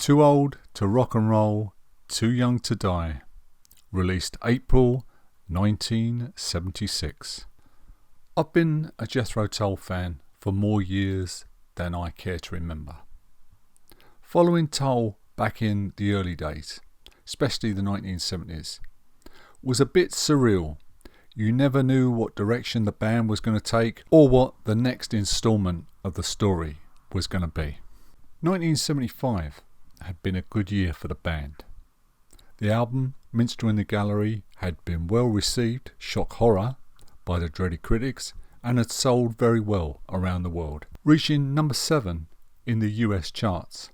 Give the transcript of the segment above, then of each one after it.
Too Old to Rock and Roll, Too Young to Die, released April 1976. I've been a Jethro Tull fan for more years than I care to remember. Following Tull back in the early days, especially the 1970s, was a bit surreal. You never knew what direction the band was going to take or what the next instalment of the story was going to be. 1975 had been a good year for the band. The album Minstrel in the Gallery had been well received, shock horror, by the dreaded critics, and had sold very well around the world, reaching number 7 in the US charts.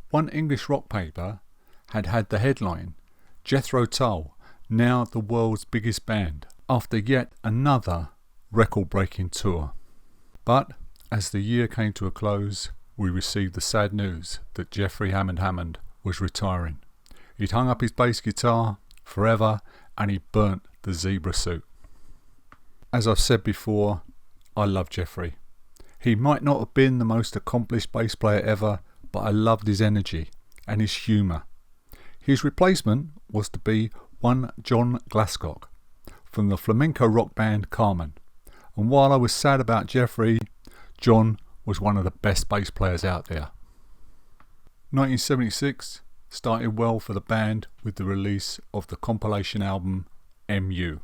One English rock paper had had the headline, Jethro Tull, now the world's biggest band, after yet another record-breaking tour. But as the year came to a close, we received the sad news that Jeffrey Hammond was retiring. He'd hung up his bass guitar forever and he burnt the zebra suit. As I've said before, I love Jeffrey. He might not have been the most accomplished bass player ever, but I loved his energy and his humour. His replacement was to be one John Glasscock from the flamenco rock band Carmen. And while I was sad about Jeffrey, John was one of the best bass players out there. 1976 started well for the band with the release of the compilation album MU,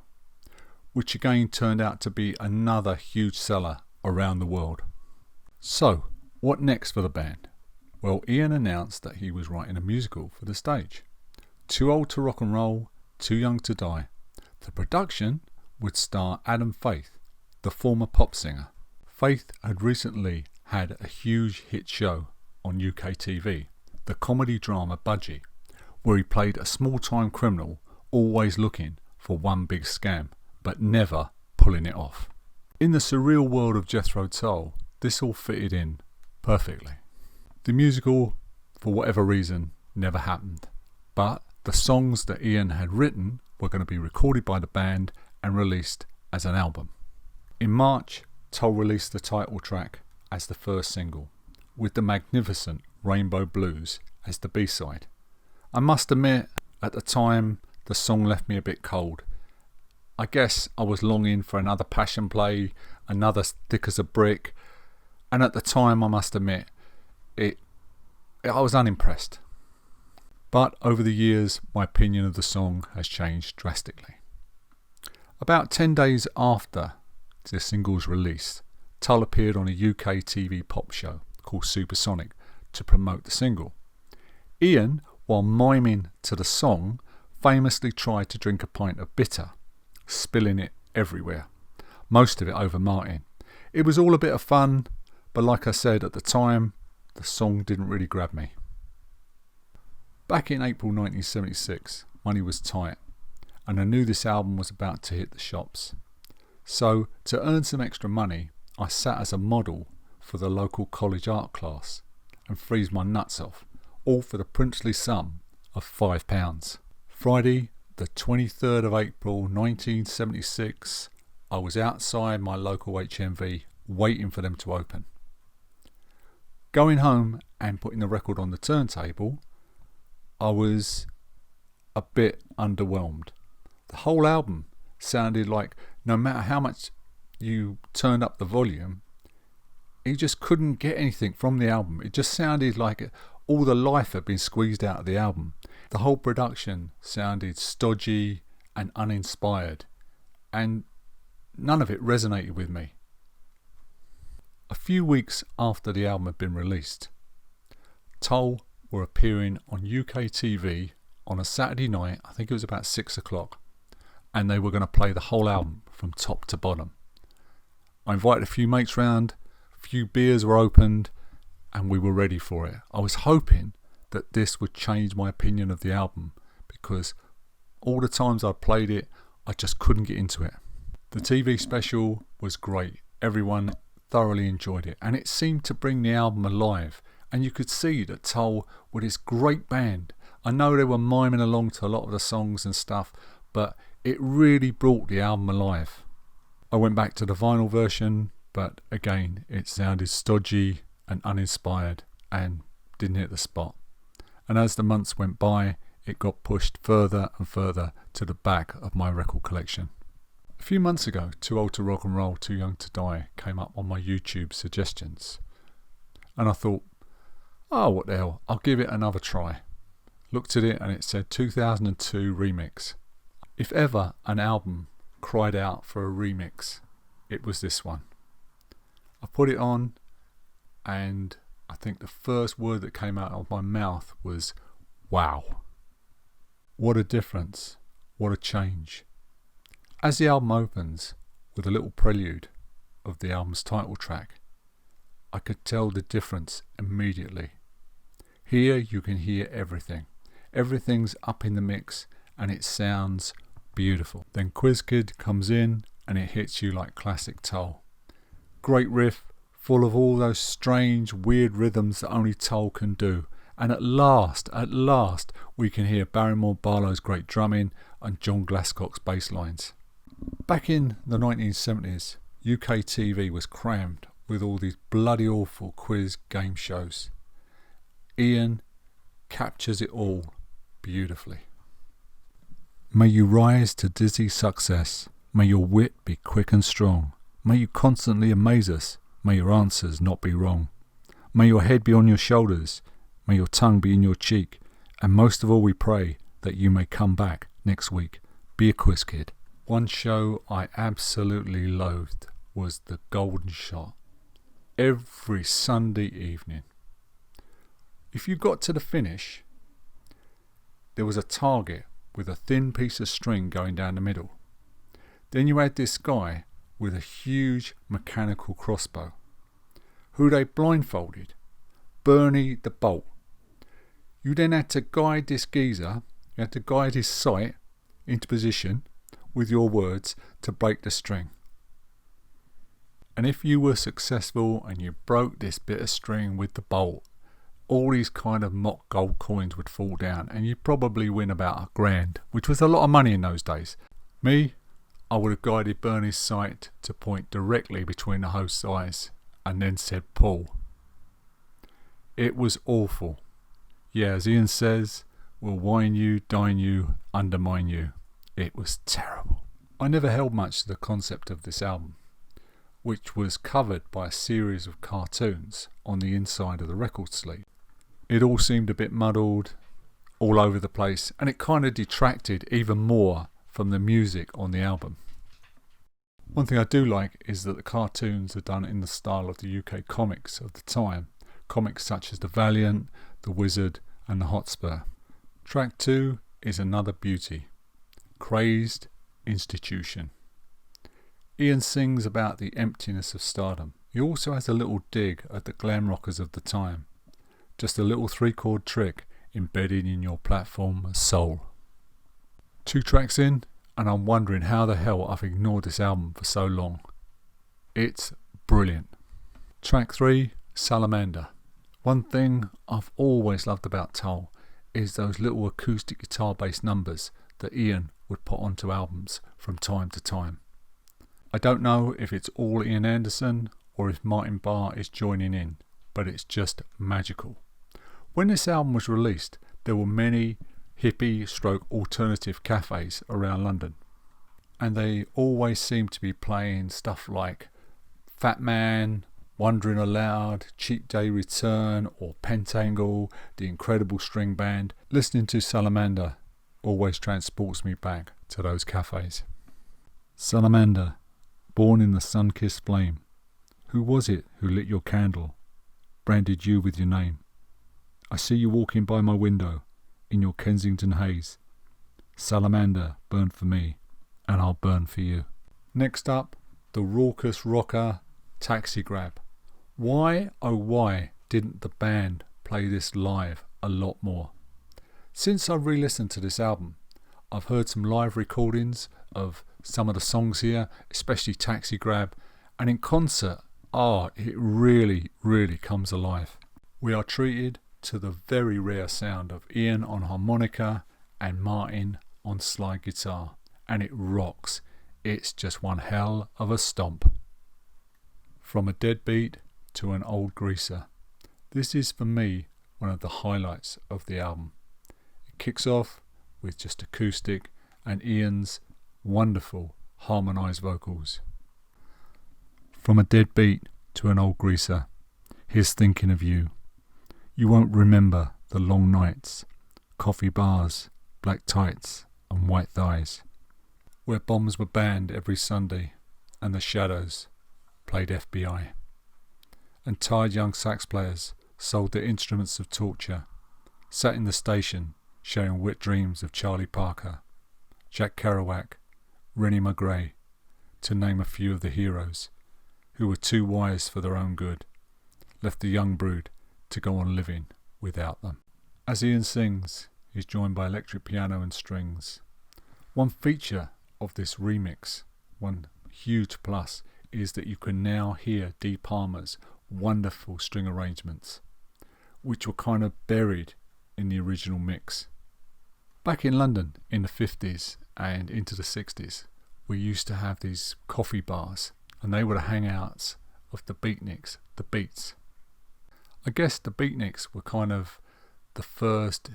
which again turned out to be another huge seller around the world. So, what next for the band? Well, Ian announced that he was writing a musical for the stage. Too Old to Rock and Roll, Too Young to Die. The production would star Adam Faith, the former pop singer. Faith had recently had a huge hit show on UK TV, the comedy drama Budgie, where he played a small-time criminal always looking for one big scam, but never pulling it off. In the surreal world of Jethro Tull, this all fitted in perfectly. The musical, for whatever reason, never happened, but the songs that Ian had written were going to be recorded by the band and released as an album. In March, Tull released the title track as the first single, with the magnificent Rainbow Blues as the B-side. I must admit, at the time, the song left me a bit cold. I guess I was longing for another passion play, another thick as a brick, and at the time, I must admit, I was unimpressed. But over the years, my opinion of the song has changed drastically. About 10 days after the single's release, Tull appeared on a UK TV pop show called Supersonic to promote the single. Ian, while miming to the song, famously tried to drink a pint of bitter, spilling it everywhere, most of it over Martin. It was all a bit of fun, but like I said at the time, the song didn't really grab me. Back in April 1976, money was tight, and I knew this album was about to hit the shops. So, to earn some extra money, I sat as a model for the local college art class and freezed my nuts off, all for the princely sum of £5. Friday, the 23rd of April 1976, I was outside my local HMV waiting for them to open. Going home and putting the record on the turntable, I was a bit underwhelmed. The whole album sounded like no matter how much you turned up the volume, you just couldn't get anything from the album. It just sounded like all the life had been squeezed out of the album. The whole production sounded stodgy and uninspired, and none of it resonated with me. A few weeks after the album had been released, Tull were appearing on UK TV on a Saturday night, I think it was about 6 o'clock, and they were going to play the whole album from top to bottom. I invited a few mates round, a few beers were opened, and we were ready for it. I was hoping that this would change my opinion of the album, because all the times I played it, I just couldn't get into it. The TV special was great. Everyone thoroughly enjoyed it, and it seemed to bring the album alive. And you could see that Tull were this great band. I know they were miming along to a lot of the songs and stuff, but it really brought the album alive. I went back to the vinyl version, but again, it sounded stodgy and uninspired and didn't hit the spot. and as the months went by, it got pushed further and further to the back of my record collection. A few months ago, Too Old to Rock and Roll, Too Young to Die came up on my YouTube suggestions, and I thought, oh, what the hell, I'll give it another try. Looked at it and it said 2002 remix. If ever an album cried out for a remix, it was this one. I put it on, and I think the first word that came out of my mouth was wow. What a difference, what a change. As the album opens with a little prelude of the album's title track, I could tell the difference immediately. Here you can hear everything. Everything's up in the mix and it sounds beautiful. Then checkered comes in and it hits you like classic Tull. Great riff, full of all those strange, weird rhythms that only Tull can do. And at last, we can hear Barrymore Barlow's great drumming and John Glascock's bass lines. Back in the 1970s, UK TV was crammed with all these bloody awful quiz game shows. Ian captures it all beautifully. May you rise to dizzy success. May your wit be quick and strong. May you constantly amaze us. May your answers not be wrong. May your head be on your shoulders. May your tongue be in your cheek. And most of all we pray that you may come back next week. Be a quiz kid. One show I absolutely loathed was The Golden Shot. Every Sunday evening. If you got to the finish, there was a target with a thin piece of string going down the middle. Then you had this guy with a huge mechanical crossbow, who they blindfolded, Bernie the Bolt. You then had to guide this geezer, you had to guide his sight into position with your words to break the string. And if you were successful and you broke this bit of string with the bolt, all these kind of mock gold coins would fall down and you'd probably win about $1,000, which was a lot of money in those days. Me, I would have guided Bernie's sight to point directly between the host's eyes and then said pull. It was awful. Yeah, as Ian says, we'll wine you, dine you, undermine you. It was terrible. I never held much to the concept of this album, which was covered by a series of cartoons on the inside of the record sleeve. It all seemed a bit muddled, all over the place, and it kind of detracted even more from the music on the album. One thing I do like is that the cartoons are done in the style of the UK comics of the time, comics such as The Valiant, The Wizard and The Hotspur. Track 2 is another beauty, Crazed Institution. Ian sings about the emptiness of stardom. He also has a little dig at the glam rockers of the time. Just a little 3-chord trick embedded in your platform soul. 2 tracks in, and I'm wondering how the hell I've ignored this album for so long. It's brilliant. Track 3, Salamander. One thing I've always loved about Tull is those little acoustic guitar based numbers that Ian would put onto albums from time to time. I don't know if it's all Ian Anderson or if Martin Barr is joining in, but it's just magical. When this album was released, there were many hippie/alternative cafes around London, and they always seemed to be playing stuff like Fat Man, Wondering Aloud, Cheap Day Return, or Pentangle, The Incredible String Band. Listening to Salamander always transports me back to those cafes. Salamander, born in the sun-kissed flame. Who was it who lit your candle, branded you with your name? I see you walking by my window in your Kensington haze. Salamander, burn for me, and I'll burn for you. Next up, the raucous rocker Taxi Grab. Why, oh why, didn't the band play this live a lot more? Since I've re-listened to this album, I've heard some live recordings of some of the songs here, especially Taxi Grab, and in concert, it really comes alive. We are treated to the very rare sound of Ian on harmonica and Martin on slide guitar, and it rocks. It's just one hell of a stomp. From a deadbeat to an old greaser. This is for me one of the highlights of the album. It kicks off with just acoustic and Ian's wonderful harmonised vocals. From a dead beat to an old greaser, here's thinking of you. You won't remember the long nights, coffee bars, black tights and white thighs, where bombs were banned every Sunday and the Shadows played FBI, and tired young sax players sold their instruments of torture, sat in the station sharing wet dreams of Charlie Parker, Jack Kerouac, Rennie McGray, to name a few of the heroes who were too wise for their own good, left the young brood to go on living without them. As Ian sings, he's joined by electric piano and strings. One feature of this remix, one huge plus, is that you can now hear Dee Palmer's wonderful string arrangements, which were kind of buried in the original mix. Back in London in the 50s and into the 60s, we used to have these coffee bars, and they were the hangouts of the Beatniks, the Beats. I guess the Beatniks were kind of the first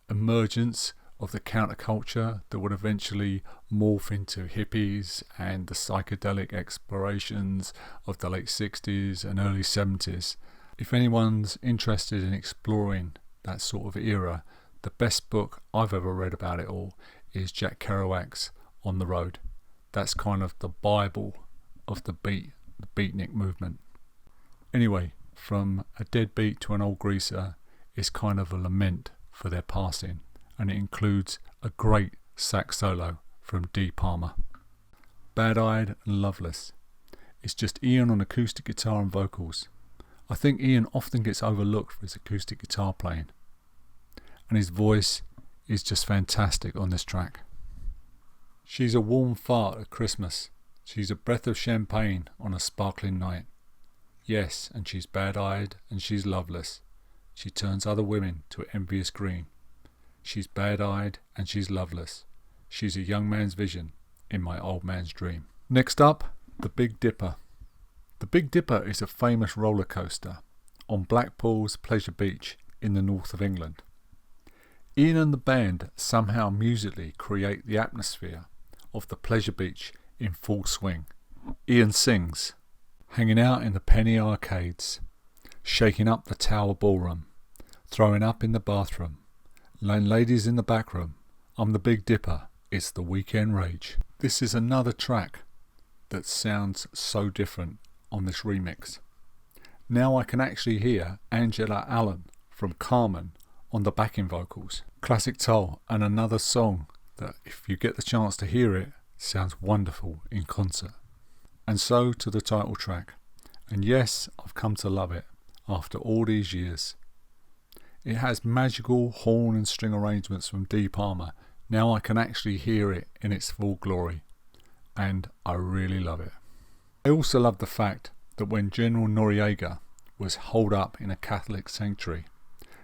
emergence of the counterculture that would eventually morph into hippies and the psychedelic explorations of the late 60s and early 70s. If anyone's interested in exploring that sort of era, the best book I've ever read about it all is Jack Kerouac's On the Road. That's kind of the Bible of the beatnik movement. Anyway, from a dead beat to an old greaser is kind of a lament for their passing, and it includes a great sax solo from Dee Palmer. Bad-Eyed and Loveless. It's just Ian on acoustic guitar and vocals. I think Ian often gets overlooked for his acoustic guitar playing, and his voice is just fantastic on this track. She's a warm fart at Christmas. She's a breath of champagne on a sparkling night. Yes, and she's bad-eyed and she's loveless. She turns other women to envious green. She's bad-eyed and she's loveless. She's a young man's vision in my old man's dream. Next up, the Big Dipper. The Big Dipper is a famous roller coaster on Blackpool's Pleasure Beach in the north of England. Ian and the band somehow musically create the atmosphere of the Pleasure Beach in full swing. Ian sings, hanging out in the penny arcades, shaking up the Tower Ballroom, throwing up in the bathroom, landladies in the back room, I'm the Big Dipper, it's the weekend rage. This is another track that sounds so different on this remix. Now I can actually hear Angela Allen from Carmen on the backing vocals. Classic Tull, and another song that, if you get the chance to hear it, sounds wonderful in concert. And so to the title track. And yes, I've come to love it after all these years. It has magical horn and string arrangements from Dee Palmer. Now I can actually hear it in its full glory, and I really love it. I also love the fact that when General Noriega was holed up in a Catholic sanctuary,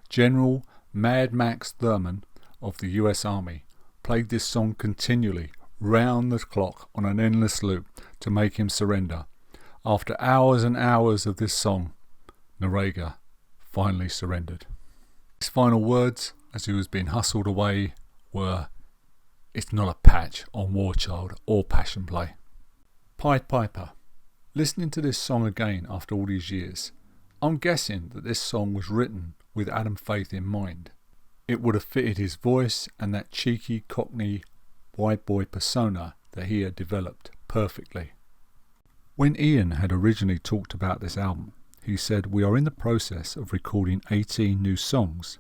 General Mad Max Thurman of the US Army played this song continually round the clock on an endless loop to make him surrender. After hours and hours of this song, Noriega finally surrendered. His final words as he was being hustled away were, "It's not a patch on War Child or Passion Play." Pied Piper. Listening to this song again after all these years, I'm guessing that this song was written with Adam Faith in mind. It would have fitted his voice and that cheeky Cockney white boy persona that he had developed perfectly. When Ian had originally talked about this album, he said, "We are in the process of recording 18 new songs,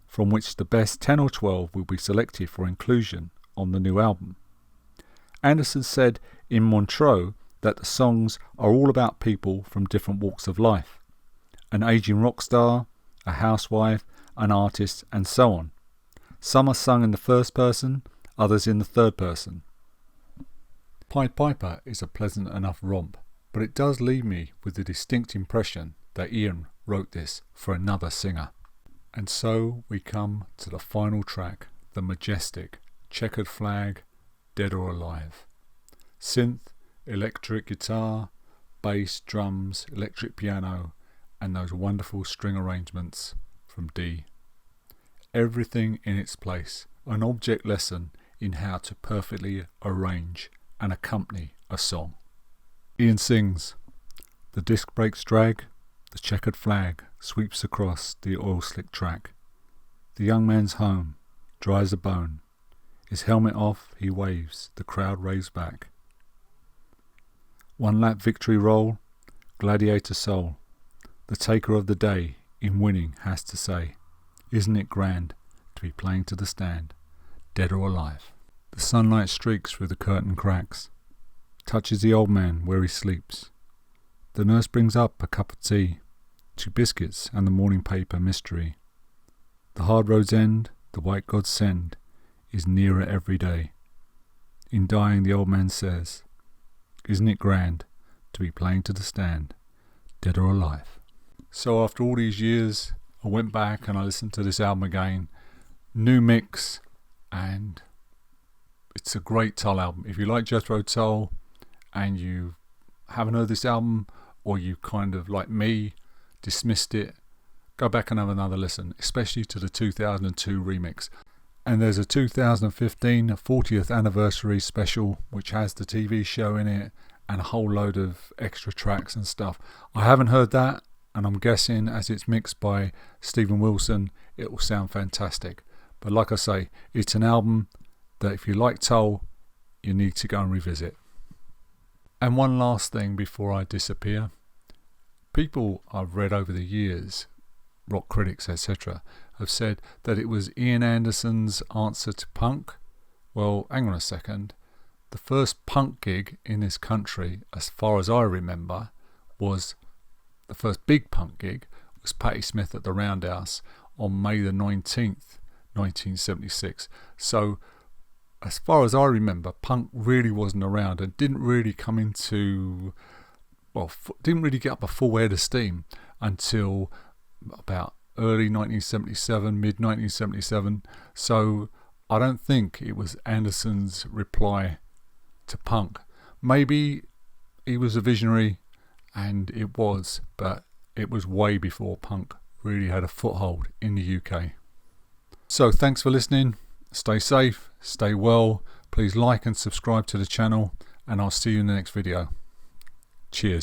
from which the best 10 or 12 will be selected for inclusion on the new album." Anderson said in Montreux that the songs are all about people from different walks of life: an aging rock star, a housewife, an artist, and so on. Some are sung in the first person, others in the third person. Pied Piper is a pleasant enough romp, but it does leave me with the distinct impression that Ian wrote this for another singer. And so we come to the final track, the Majestic, Checkered Flag, Dead or Alive. Synth, electric guitar, bass, drums, electric piano, and those wonderful string arrangements from D. Everything in its place, an object lesson in how to perfectly arrange and accompany a song. Ian sings, the disc brakes drag, the checkered flag sweeps across the oil-slick track. The young man's home, dry as a bone. His helmet off, he waves, the crowd raves back. One lap victory roll, gladiator soul. The taker of the day in winning has to say, isn't it grand to be playing to the stand, dead or alive? The sunlight streaks through the curtain cracks, touches the old man where he sleeps. The nurse brings up a cup of tea, 2 biscuits and the morning paper mystery. The hard road's end, the white God send, is nearer every day. In dying the old man says, isn't it grand to be playing to the stand, dead or alive? So after all these years, I went back and I listened to this album again, new mix, and it's a great Tull album. If you like Jethro Tull and you haven't heard this album, or you kind of like me dismissed it, go back and have another listen, especially to the 2002 remix. And there's a 2015 40th anniversary special which has the TV show in it and a whole load of extra tracks and stuff. I haven't heard that, and I'm guessing as it's mixed by Stephen Wilson it will sound fantastic. But like I say, it's an album that if you like Tull, you need to go and revisit. And one last thing before I disappear. People I've read over the years, rock critics etc., have said that it was Ian Anderson's answer to punk. Well, hang on a second. The first punk gig in this country, as far as I remember, was the first big punk gig was Patti Smith at the Roundhouse on May the 19th, 1976. So as far as I remember, punk really wasn't around and didn't really come into, well, didn't really get up a full head of steam until about early 1977, mid 1977. So I don't think it was Anderson's reply to punk. Maybe he was a visionary, and it was, but it was way before punk really had a foothold in the UK. So thanks for listening. Stay safe, stay well. Please like and subscribe to the channel, and I'll see you in the next video. Cheers.